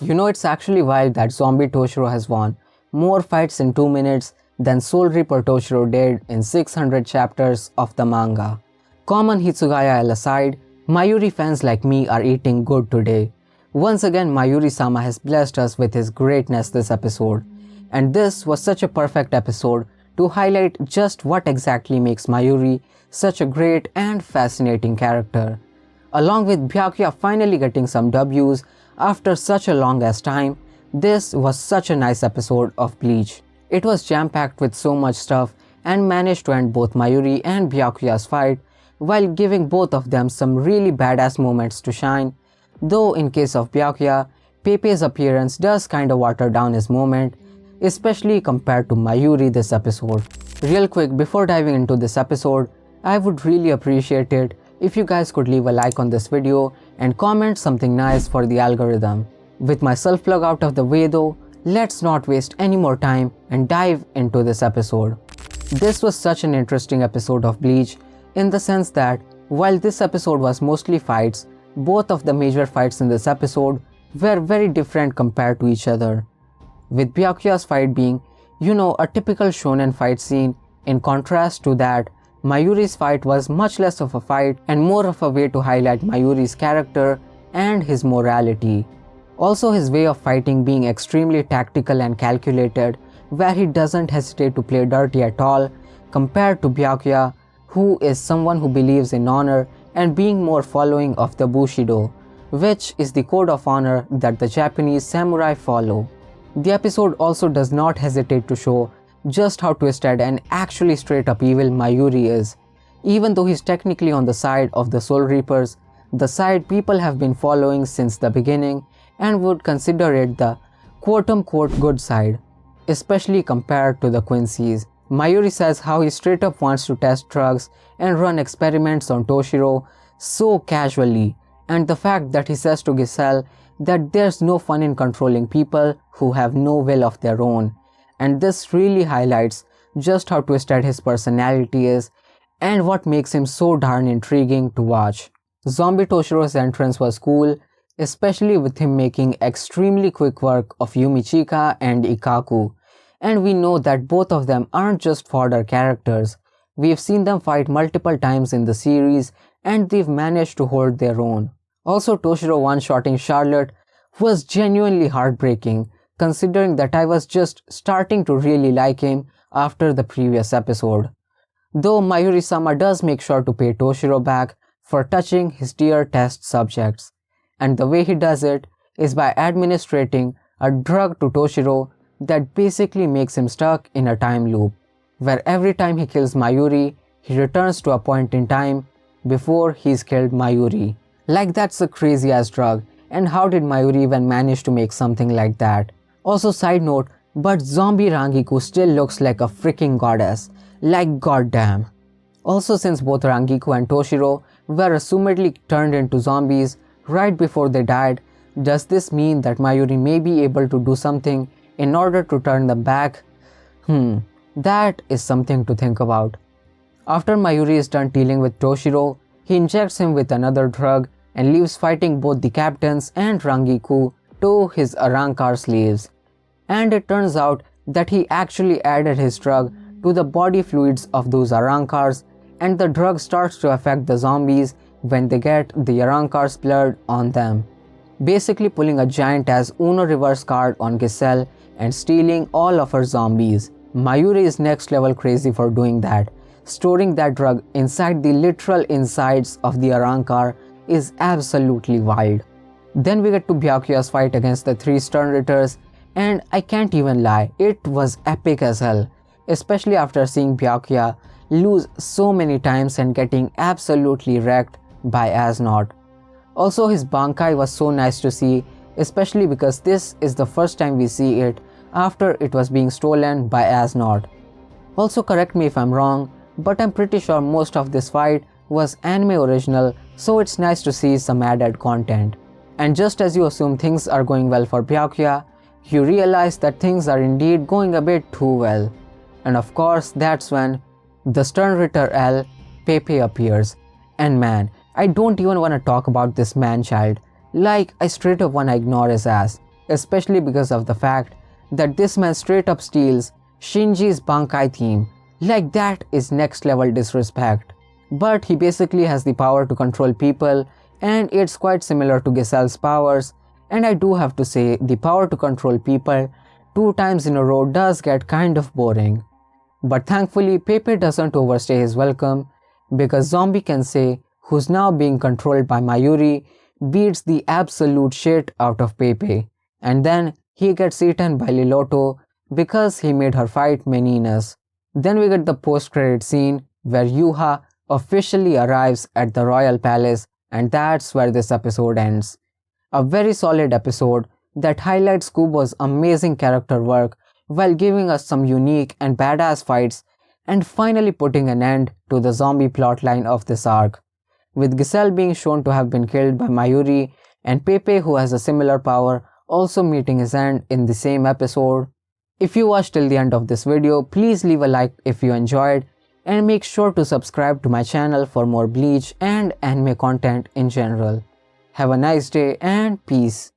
You know, it's actually wild that Zombie Toshiro has won more fights in 2 minutes than Soul Reaper Toshiro did in 600 chapters of the manga. Common Hitsugaya aside, Mayuri fans like me are eating good today. Once again, Mayuri-sama has blessed us with his greatness this episode. And this was such a perfect episode to highlight just what exactly makes Mayuri such a great and fascinating character. Along with Byakuya finally getting some W's after such a long ass time, this was such a nice episode of Bleach. It was jam-packed with so much stuff and managed to end both Mayuri and Byakuya's fight while giving both of them some really badass moments to shine. Though in case of Byakuya, Pepe's appearance does kinda water down his moment, especially compared to Mayuri this episode. Real quick, before diving into this episode, I would really appreciate it if you guys could leave a like on this video and comment something nice for the algorithm. With my self-plug out of the way though, let's not waste any more time and dive into this episode. This was such an interesting episode of Bleach in the sense that while this episode was mostly fights, both of the major fights in this episode were very different compared to each other. With Byakuya's fight being, a typical shonen fight scene, in contrast to that, Mayuri's fight was much less of a fight and more of a way to highlight Mayuri's character and his morality. Also his way of fighting being extremely tactical and calculated, where he doesn't hesitate to play dirty at all, compared to Byakuya, who is someone who believes in honor and being more following of the Bushido, which is the code of honor that the Japanese samurai follow. The episode also does not hesitate to show just how twisted and actually straight up evil Mayuri is. Even though he's technically on the side of the Soul Reapers, the side people have been following since the beginning and would consider it the quote-unquote good side, especially compared to the Quincy's. Mayuri says how he straight up wants to test drugs and run experiments on Toshiro so casually, and the fact that he says to Giselle that there's no fun in controlling people who have no will of their own, and this really highlights just how twisted his personality is and what makes him so darn intriguing to watch. Zombie Toshiro's entrance was cool, especially with him making extremely quick work of Yumichika and Ikkaku, and we know that both of them aren't just fodder characters. We've seen them fight multiple times in the series and they've managed to hold their own. Also, Toshiro one-shotting Charlotte was genuinely heartbreaking, considering that I was just starting to really like him after the previous episode. Though Mayuri-sama does make sure to pay Toshiro back for touching his dear test subjects, and the way he does it is by administrating a drug to Toshiro that basically makes him stuck in a time loop, where every time he kills Mayuri, he returns to a point in time before he's killed Mayuri. Like, that's a crazy ass drug, and how did Mayuri even manage to make something like that? Also, side note, but zombie Rangiku still looks like a freaking goddess, like goddamn. Also, since both Rangiku and Toshiro were assumedly turned into zombies right before they died, does this mean that Mayuri may be able to do something in order to turn them back? That is something to think about. After Mayuri is done dealing with Toshiro, he injects him with another drug and leaves fighting both the captains and Rangiku to his Arrancar slaves. And it turns out that he actually added his drug to the body fluids of those Arrancars, and the drug starts to affect the zombies when they get the Arrancar's blood on them, basically pulling a giant ass Uno reverse card on Giselle and stealing all of her zombies. Mayuri is next level crazy for doing that. Storing that drug inside the literal insides of the Arrancar is absolutely wild. Then we get to Byakuya's fight against the 3 Stern Ritters, and I can't even lie, it was epic as hell, especially after seeing Byakuya lose so many times and getting absolutely wrecked by Asnod. Also, his Bankai was so nice to see, especially because this is the first time we see it after it was being stolen by Asnod. Also, correct me if I'm wrong, but I'm pretty sure most of this fight was anime original, so it's nice to see some added content. And just as you assume things are going well for Byakuya, you realize that things are indeed going a bit too well. And of course, that's when the Stern Ritter L, Pepe appears. And man, I don't even want to talk about this man-child. Like, I straight up wanna ignore his ass. especially because of the fact that this man straight up steals Shinji's Bankai theme. Like, that is next level disrespect. But he basically has the power to control people, and it's quite similar to Giselle's powers, and I do have to say, the power to control people 2 times in a row does get kind of boring. But thankfully, Pepe doesn't overstay his welcome, because Zombie Kensei, who's now being controlled by Mayuri, beats the absolute shit out of Pepe, and then he gets eaten by Liloto because he made her fight Meninus. Then we get the post-credit scene where Yuha officially arrives at the royal palace, and that's where this episode ends. A very solid episode that highlights Kubo's amazing character work while giving us some unique and badass fights, and finally putting an end to the zombie plotline of this arc, with Giselle being shown to have been killed by Mayuri and Pepe, who has a similar power, also meeting his end in the same episode. If you watched till the end of this video, please leave a like if you enjoyed, and make sure to subscribe to my channel for more Bleach and anime content in general. Have a nice day and peace.